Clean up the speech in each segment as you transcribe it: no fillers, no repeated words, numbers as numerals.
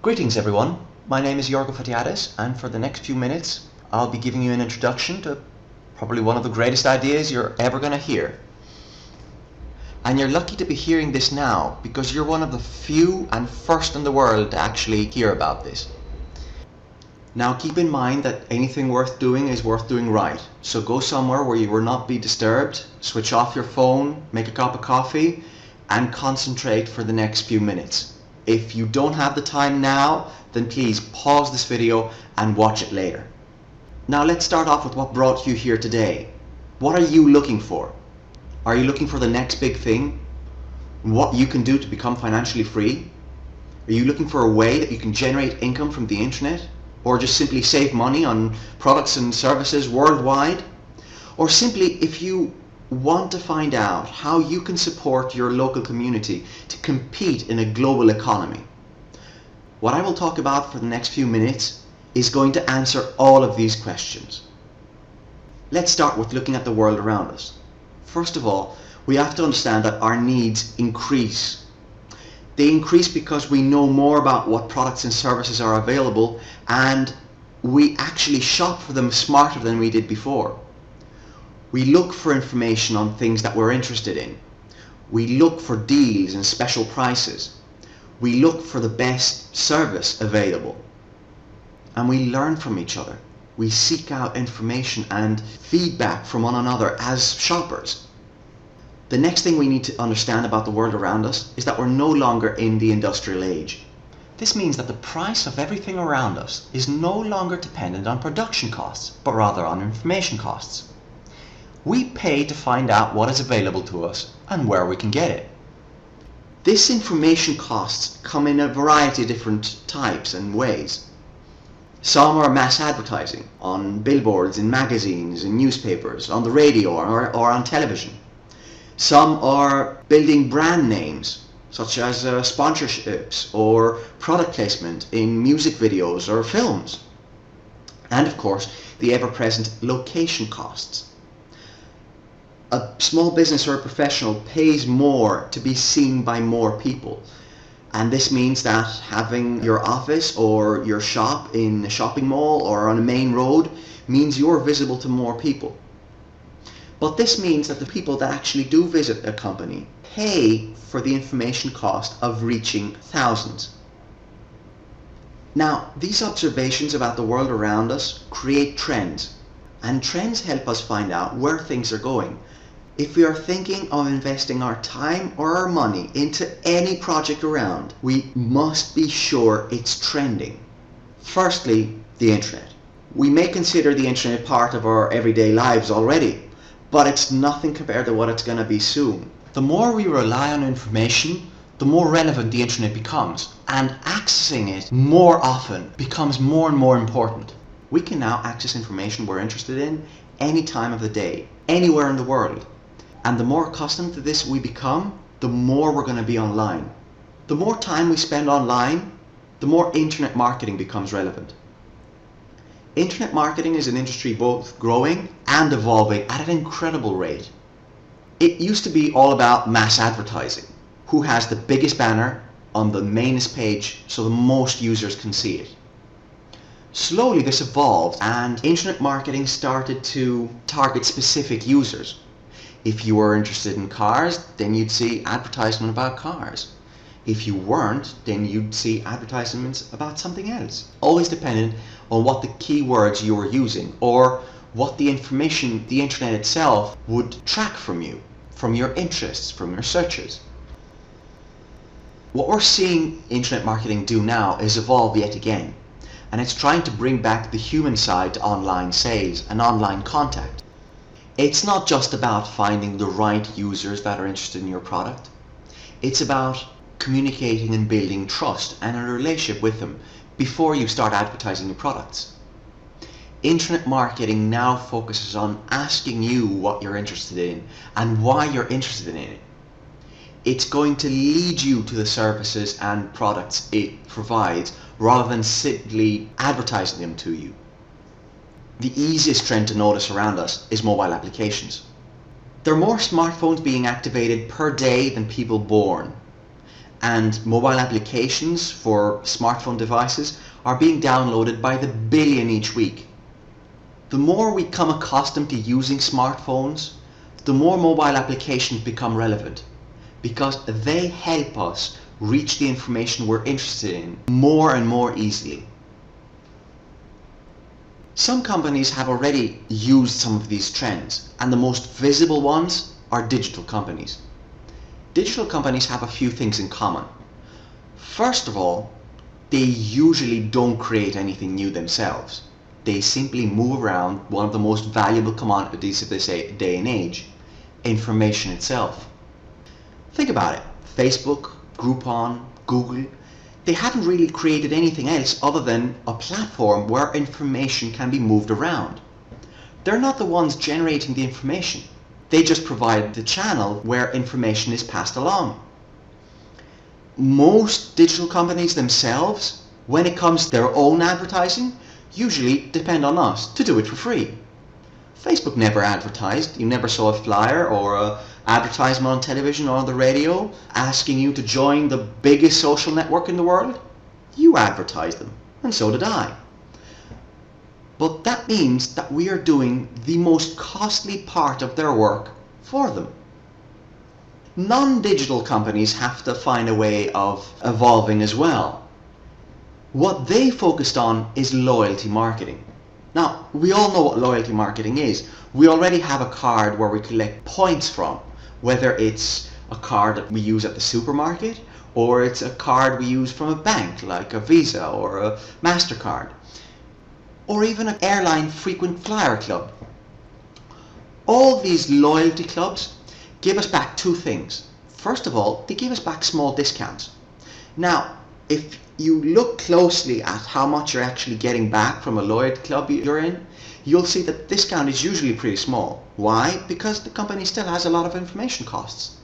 Greetings everyone, my name is Yorgo Fatiadis, and for the next few minutes I'll be giving you an introduction to probably one of the greatest ideas you're ever going to hear. And you're lucky to be hearing this now because you're one of the few and first in the world to actually hear about this. Now keep in mind that anything worth doing is worth doing right, so go somewhere where you will not be disturbed, switch off your phone, make a cup of coffee and concentrate for the next few minutes. If you don't have the time now, then please pause this video and watch it later. Now let's start off with what brought you here today. What are you looking for? Are you looking for the next big thing? What you can do to become financially free? Are you looking for a way that you can generate income from the internet? Or just simply save money on products and services worldwide? Or simply if you want to find out how you can support your local community to compete in a global economy. What I will talk about for the next few minutes is going to answer all of these questions. Let's start with looking at the world around us. First of all, we have to understand that our needs increase. They increase because we know more about what products and services are available, and we actually shop for them smarter than we did before. We look for information on things that we're interested in. We look for deals and special prices. We look for the best service available. And we learn from each other. We seek out information and feedback from one another as shoppers. The next thing we need to understand about the world around us is that we're no longer in the industrial age. This means that the price of everything around us is no longer dependent on production costs, but rather on information costs. We pay to find out what is available to us and where we can get it. This information costs come in a variety of different types and ways. Some are mass advertising on billboards, in magazines, in newspapers, on the radio or on television. Some are building brand names, such as sponsorships or product placement in music videos or films. And of course, the ever-present location costs. A small business or a professional pays more to be seen by more people. And this means that having your office or your shop in a shopping mall or on a main road means you're visible to more people. But this means that the people that actually do visit a company pay for the information cost of reaching thousands. Now, these observations about the world around us create trends, and trends help us find out where things are going. If we are thinking of investing our time or our money into any project around, we must be sure it's trending. Firstly, the internet. We may consider the internet part of our everyday lives already, but it's nothing compared to what it's going to be soon. The more we rely on information, the more relevant the internet becomes, and accessing it more often becomes more and more important. We can now access information we're interested in any time of the day, anywhere in the world. And the more accustomed to this we become, the more we're going to be online. The more time we spend online, the more internet marketing becomes relevant. Internet marketing is an industry both growing and evolving at an incredible rate. It used to be all about mass advertising. Who has the biggest banner on the mainest page so the most users can see it? Slowly this evolved and internet marketing started to target specific users. If you were interested in cars, then you'd see advertisement about cars. If you weren't, then you'd see advertisements about something else. Always dependent on what the keywords you were using or what the information the internet itself would track from you, from your interests, from your searches. What we're seeing internet marketing do now is evolve yet again, and it's trying to bring back the human side to online sales and online contact. It's not just about finding the right users that are interested in your product. It's about communicating and building trust and a relationship with them before you start advertising your products. Internet marketing now focuses on asking you what you're interested in and why you're interested in it. It's going to lead you to the services and products it provides rather than simply advertising them to you. The easiest trend to notice around us is mobile applications. There are more smartphones being activated per day than people born. and mobile applications for smartphone devices are being downloaded by the billion each week. The more we become accustomed to using smartphones, the more mobile applications become relevant because they help us reach the information we're interested in more and more easily. Some companies have already used some of these trends, and the most visible ones are digital companies. Digital companies have a few things in common. First of all, they usually don't create anything new themselves. They simply move around one of the most valuable commodities of this day and age, information itself. Think about it. Facebook, Groupon, Google, they haven't really created anything else other than a platform where information can be moved around. They're not the ones generating the information. They just provide the channel where information is passed along. Most digital companies themselves, when it comes to their own advertising, usually depend on us to do it for free. Facebook never advertised. You never saw a flyer or an advertisement on television or on the radio asking you to join the biggest social network in the world. You advertised them, and so did I. But that means that we are doing the most costly part of their work for them. Non-digital companies have to find a way of evolving as well. What they focused on is loyalty marketing. Now, we all know what loyalty marketing is. We already have a card where we collect points from, whether it's a card that we use at the supermarket or it's a card we use from a bank like a Visa or a MasterCard, or even an airline frequent flyer club. All these loyalty clubs give us back two things. First of all, they give us back small discounts. Now, if you look closely at how much you're actually getting back from a loyalty club you're in, you'll see that the discount is usually pretty small. Why? Because the company still has a lot of information costs.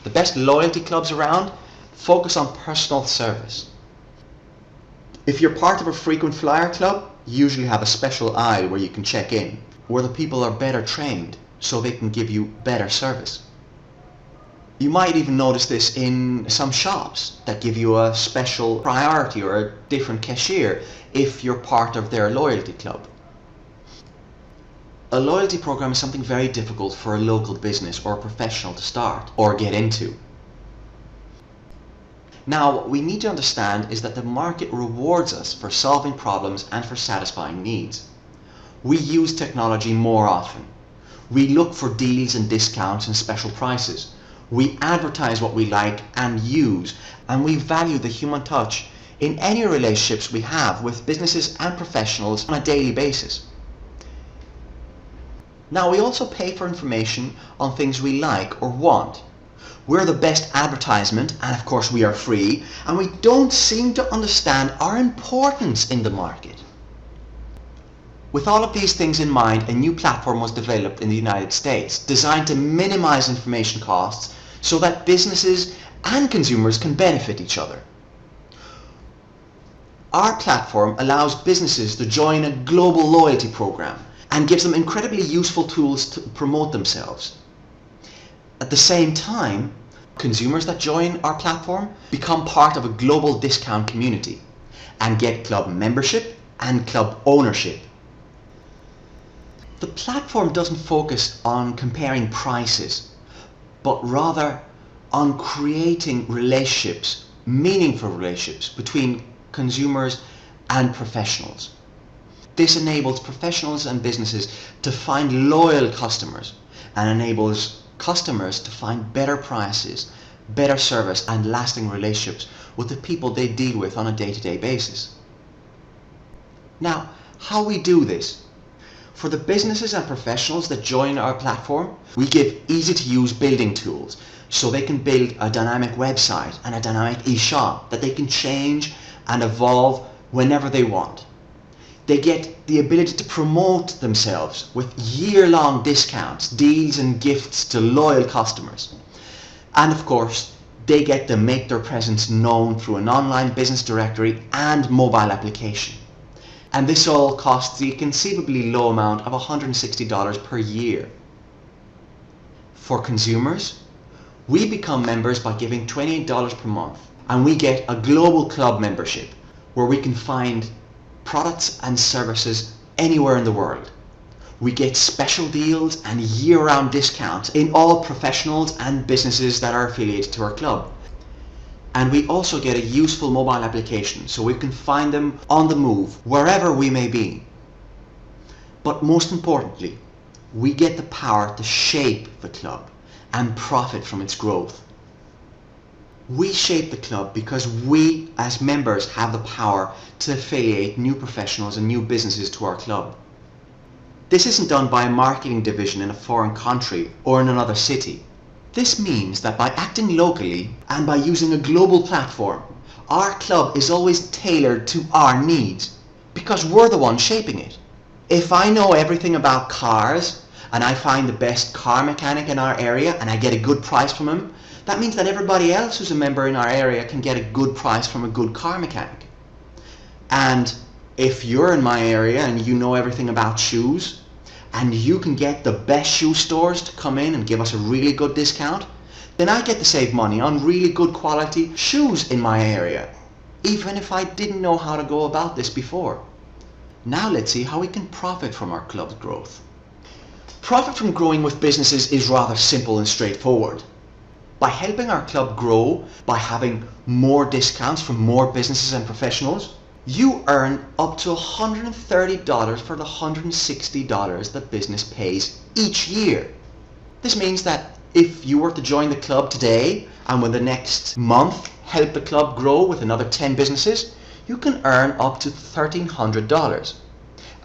The best loyalty clubs around focus on personal service. If you're part of a frequent flyer club, you usually have a special aisle where you can check in, where the people are better trained so they can give you better service. You might even notice this in some shops that give you a special priority or a different cashier if you're part of their loyalty club. A loyalty program is something very difficult for a local business or a professional to start or get into. Now, what we need to understand is that the market rewards us for solving problems and for satisfying needs. We use technology more often. We look for deals and discounts and special prices. We advertise what we like and use, and we value the human touch in any relationships we have with businesses and professionals on a daily basis. Now, we also pay for information on things we like or want. We're the best advertisement, and of course we are free, and we don't seem to understand our importance in the market. With all of these things in mind, a new platform was developed in the United States designed to minimize information costs so that businesses and consumers can benefit each other. Our platform allows businesses to join a global loyalty program and gives them incredibly useful tools to promote themselves. At the same time, consumers that join our platform become part of a global discount community and get club membership and club ownership. The platform doesn't focus on comparing prices, but rather on creating relationships, meaningful relationships between consumers and professionals. This enables professionals and businesses to find loyal customers and enables customers to find better prices, better service and lasting relationships with the people they deal with on a day-to-day basis. Now, how we do this? For the businesses and professionals that join our platform, we give easy-to-use building tools so they can build a dynamic website and a dynamic e-shop that they can change and evolve whenever they want. They get the ability to promote themselves with year-long discounts, deals and gifts to loyal customers. And of course, they get to make their presence known through an online business directory and mobile application. And this all costs the conceivably low amount of $160 per year. For consumers, We become members by giving $28 per month, and we get a global club membership where we can find products and services anywhere in the world. We get special deals and year-round discounts in all professionals and businesses that are affiliated to our club. And we also get a useful mobile application so we can find them on the move wherever we may be. But most importantly, we get the power to shape the club and profit from its growth. We shape the club because we as members have the power to affiliate new professionals and new businesses to our club. This isn't done by a marketing division in a foreign country or in another city. This means that by acting locally and by using a global platform, our club is always tailored to our needs because we're the ones shaping it. If I know everything about cars and I find the best car mechanic in our area and I get a good price from him, that means that everybody else who's a member in our area can get a good price from a good car mechanic. And if you're in my area and you know everything about shoes, and you can get the best shoe stores to come in and give us a really good discount, then I get to save money on really good quality shoes in my area, even if I didn't know how to go about this before. Now let's see how we can profit from our club's growth. Profit from growing with businesses is rather simple and straightforward. By helping our club grow, by having more discounts from more businesses and professionals, you earn up to $130 for the $160 that business pays each year. This means that if you were to join the club today and within the next month help the club grow with another 10 businesses, you can earn up to $1,300.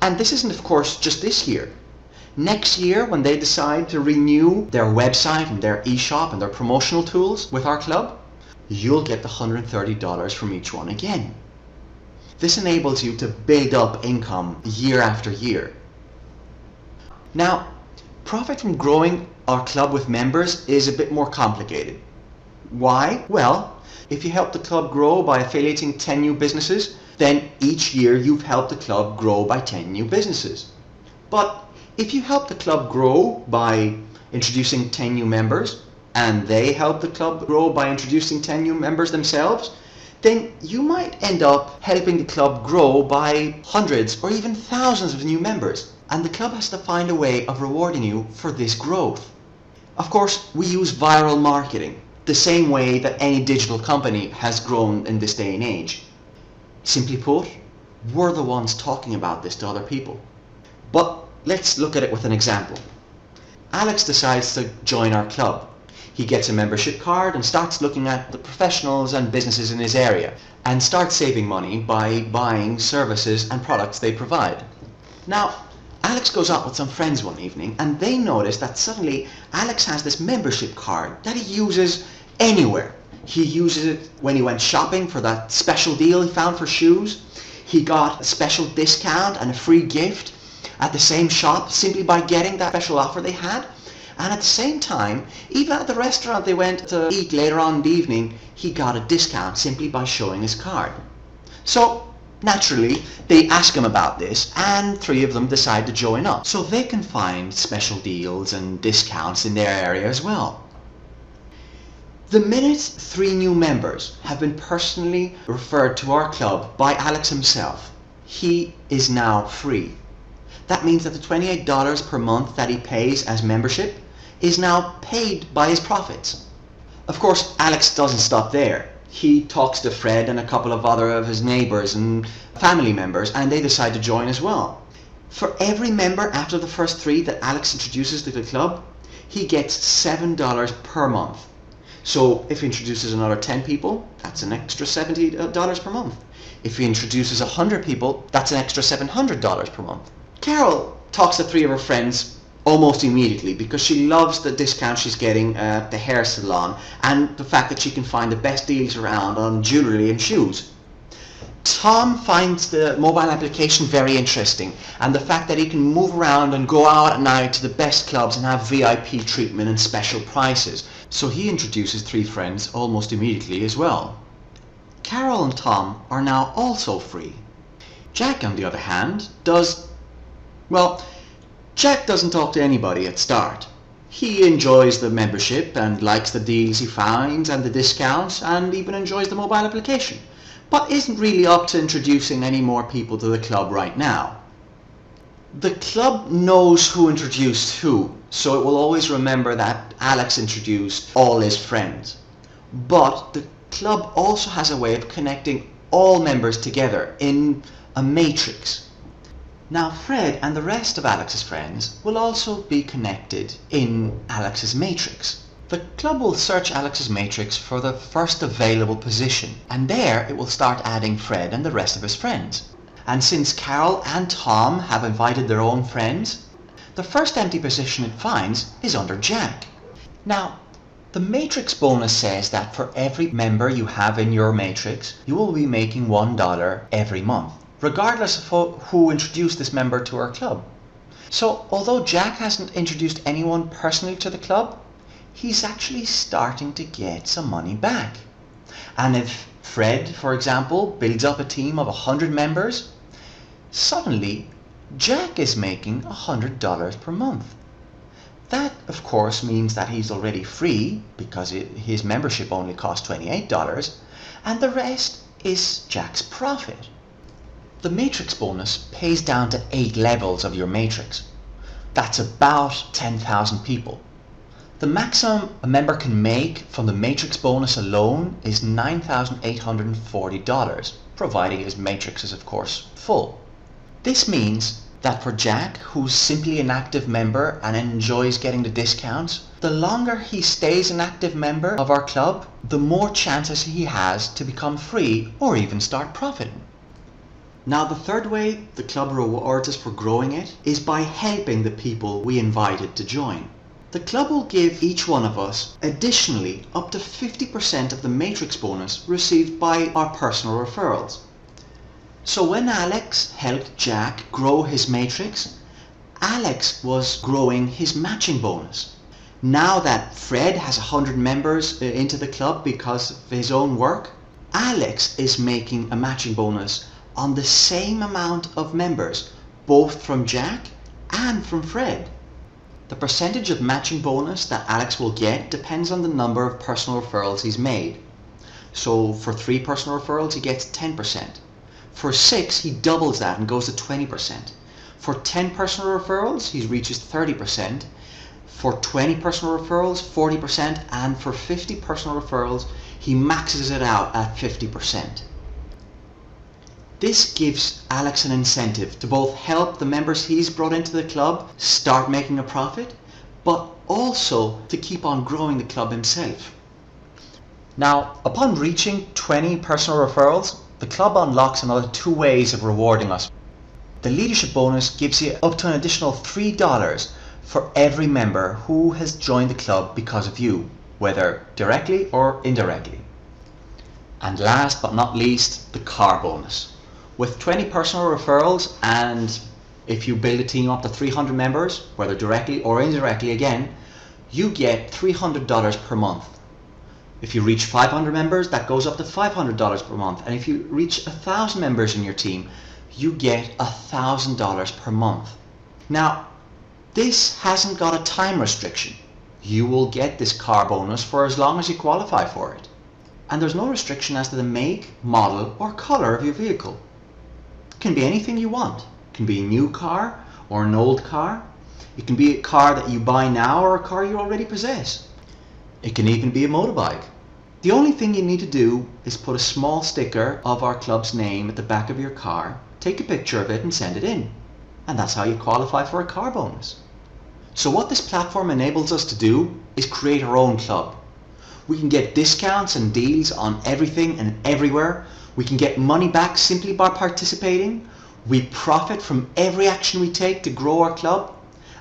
And this isn't of course just this year. Next year when they decide to renew their website and their e-shop and their promotional tools with our club, you'll get the $130 from each one again. This enables you to build up income year after year. Now, profit from growing our club with members is a bit more complicated. Why? Well, if you help the club grow by affiliating 10 new businesses, then each year you've helped the club grow by 10 new businesses. But if you help the club grow by introducing 10 new members, and they help the club grow by introducing 10 new members themselves, then you might end up helping the club grow by hundreds or even thousands of new members, and the club has to find a way of rewarding you for this growth. Of course, we use viral marketing, the same way that any digital company has grown in this day and age. Simply put, we're the ones talking about this to other people. But let's look at it with an example. Alex decides to join our club. He gets a membership card and starts looking at the professionals and businesses in his area and starts saving money by buying services and products they provide. Now, Alex goes out with some friends one evening and they notice that suddenly Alex has this membership card that he uses anywhere. He uses it when he went shopping for that special deal he found for shoes. He got a special discount and a free gift at the same shop simply by getting that special offer they had. And at the same time, even at the restaurant they went to eat later on in the evening, he got a discount simply by showing his card. So, naturally, they ask him about this, and 3 of them decide to join up, so they can find special deals and discounts in their area as well. The minute 3 new members have been personally referred to our club by Alex himself, he is now free. That means that the $28 per month that he pays as membership is now paid by his profits. Of course, Alex doesn't stop there. He talks to Fred and a couple of other of his neighbors and family members, and they decide to join as well. For every member after the first 3 that Alex introduces to the club, he gets $7 per month. So if he introduces another 10 people, that's an extra $70 per month. If he introduces 100 people, that's an extra $700 per month. Carol talks to 3 of her friends almost immediately because she loves the discount she's getting at the hair salon and the fact that she can find the best deals around on jewellery and shoes. Tom finds the mobile application very interesting and the fact that he can move around and go out at night to the best clubs and have VIP treatment and special prices. So he introduces 3 friends almost immediately as well. Carol and Tom are now also free. Jack, on the other hand, Jack doesn't talk to anybody at start. He enjoys the membership and likes the deals he finds and the discounts, and even enjoys the mobile application, but isn't really up to introducing any more people to the club right now. The club knows who introduced who, so it will always remember that Alex introduced all his friends. But the club also has a way of connecting all members together in a matrix. Now Fred and the rest of Alex's friends will also be connected in Alex's matrix. The club will search Alex's matrix for the first available position, and there it will start adding Fred and the rest of his friends. And since Carol and Tom have invited their own friends, the first empty position it finds is under Jack. Now, the matrix bonus says that for every member you have in your matrix, you will be making $1 every month, regardless of who introduced this member to our club. So although Jack hasn't introduced anyone personally to the club, he's actually starting to get some money back. And if Fred, for example, builds up a team of 100 members, suddenly Jack is making $100 per month. That, of course, means that he's already free because his membership only costs $28, and the rest is Jack's profit. The matrix bonus pays down to 8 levels of your matrix. That's about 10,000 people. The maximum a member can make from the matrix bonus alone is $9,840, providing his matrix is of course full. This means that for Jack, who's simply an active member and enjoys getting the discounts, the longer he stays an active member of our club, the more chances he has to become free or even start profiting. Now the third way the club rewards us for growing it is by helping the people we invited to join. The club will give each one of us additionally up to 50% of the matrix bonus received by our personal referrals. So when Alex helped Jack grow his matrix, Alex was growing his matching bonus. Now that Fred has 100 members into the club because of his own work, Alex is making a matching bonus on the same amount of members, both from Jack and from Fred. The percentage of matching bonus that Alex will get depends on the number of personal referrals he's made. So for 3 personal referrals he gets 10%. For 6 he doubles that and goes to 20%. For 10 personal referrals he reaches 30%. For 20 personal referrals 40%, and for 50 personal referrals he maxes it out at 50%. This gives Alex an incentive to both help the members he's brought into the club start making a profit, but also to keep on growing the club himself. Now, upon reaching 20 personal referrals, the club unlocks another 2 ways of rewarding us. The leadership bonus gives you up to an additional $3 for every member who has joined the club because of you, whether directly or indirectly. And last but not least, the car bonus. With 20 personal referrals, and if you build a team up to 300 members, whether directly or indirectly again, you get $300 per month. If you reach 500 members, that goes up to $500 per month. And if you reach 1,000 members in your team, you get $1,000 per month. Now, this hasn't got a time restriction. You will get this car bonus for as long as you qualify for it. And there's no restriction as to the make, model, or color of your vehicle. It can be anything you want. It can be a new car or an old car. It can be a car that you buy now or a car you already possess. It can even be a motorbike. The only thing you need to do is put a small sticker of our club's name at the back of your car, take a picture of it and send it in. And that's how you qualify for a car bonus. So what this platform enables us to do is create our own club. We can get discounts and deals on everything and everywhere. We can get money back simply by participating. We profit from every action we take to grow our club.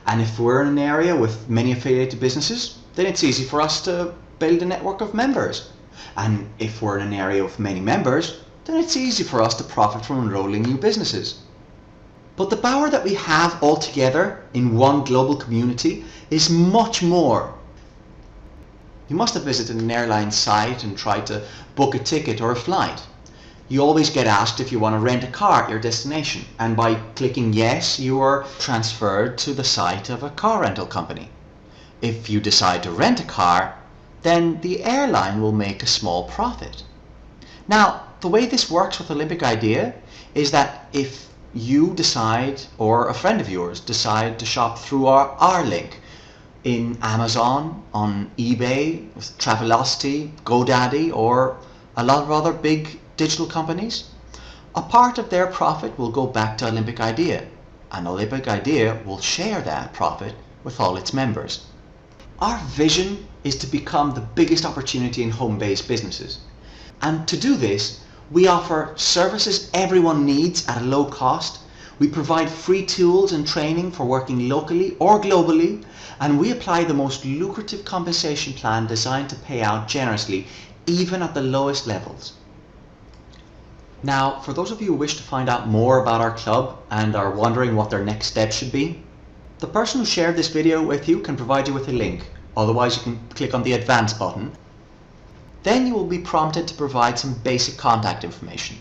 And if we're in an area with many affiliated businesses, then it's easy for us to build a network of members. And if we're in an area with many members, then it's easy for us to profit from enrolling new businesses. But the power that we have all together in one global community is much more. You must have visited an airline site and tried to book a ticket or a flight. You always get asked if you want to rent a car at your destination, and by clicking yes, you are transferred to the site of a car rental company. If you decide to rent a car, then the airline will make a small profit. Now, the way this works with Olympic Idea is that if you decide, or a friend of yours decide to shop through our link in Amazon, on eBay, with Travelocity, GoDaddy, or a lot of other big digital companies, a part of their profit will go back to Olympic Idea, and Olympic Idea will share that profit with all its members. Our vision is to become the biggest opportunity in home-based businesses. And to do this, we offer services everyone needs at a low cost. We provide free tools and training for working locally or globally, and we apply the most lucrative compensation plan designed to pay out generously, even at the lowest levels. Now, for those of you who wish to find out more about our club and are wondering what their next step should be, the person who shared this video with you can provide you with a link. Otherwise, you can click on the Advance button. Then you will be prompted to provide some basic contact information.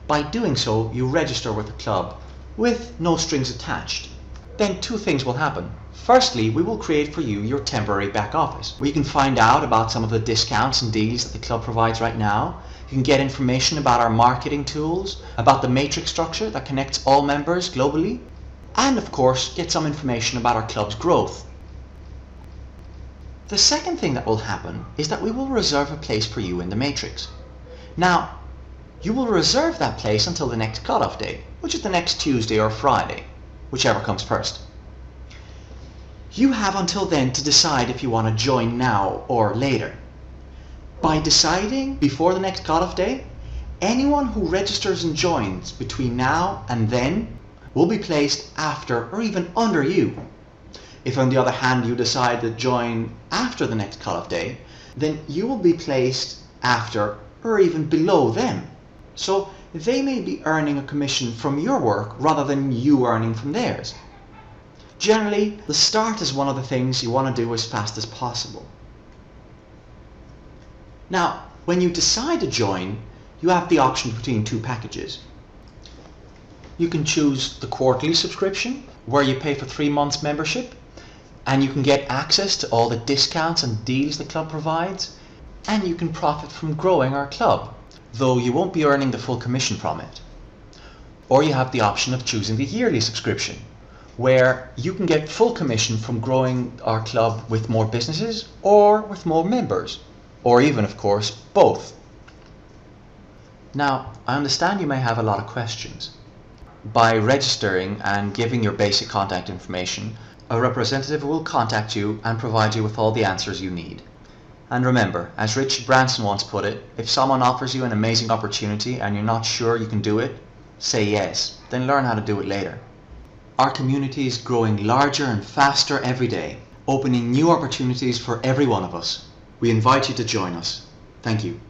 By doing so, you register with the club with no strings attached. Then two things will happen. Firstly, we will create for you your temporary back office, where you can find out about some of the discounts and deals that the club provides right now. You can get information about our marketing tools, about the matrix structure that connects all members globally, and of course, get some information about our club's growth. The second thing that will happen is that we will reserve a place for you in the matrix. Now, you will reserve that place until the next cutoff date, which is the next Tuesday or Friday, whichever comes first. You have until then to decide if you want to join now or later. By deciding before the next cutoff date, anyone who registers and joins between now and then will be placed after or even under you. If on the other hand you decide to join after the next cutoff date, then you will be placed after or even below them. So they may be earning a commission from your work rather than you earning from theirs. Generally, the start is one of the things you want to do as fast as possible. Now, when you decide to join, you have the option between two packages. You can choose the quarterly subscription, where you pay for 3 months membership, and you can get access to all the discounts and deals the club provides, and you can profit from growing our club, though you won't be earning the full commission from it. Or you have the option of choosing the yearly subscription, where you can get full commission from growing our club with more businesses or with more members, or even, of course, both. Now, I understand you may have a lot of questions. By registering and giving your basic contact information, a representative will contact you and provide you with all the answers you need. And remember, as Richard Branson once put it, if someone offers you an amazing opportunity and you're not sure you can do it, say yes, then learn how to do it later. Our community is growing larger and faster every day, opening new opportunities for every one of us. We invite you to join us. Thank you.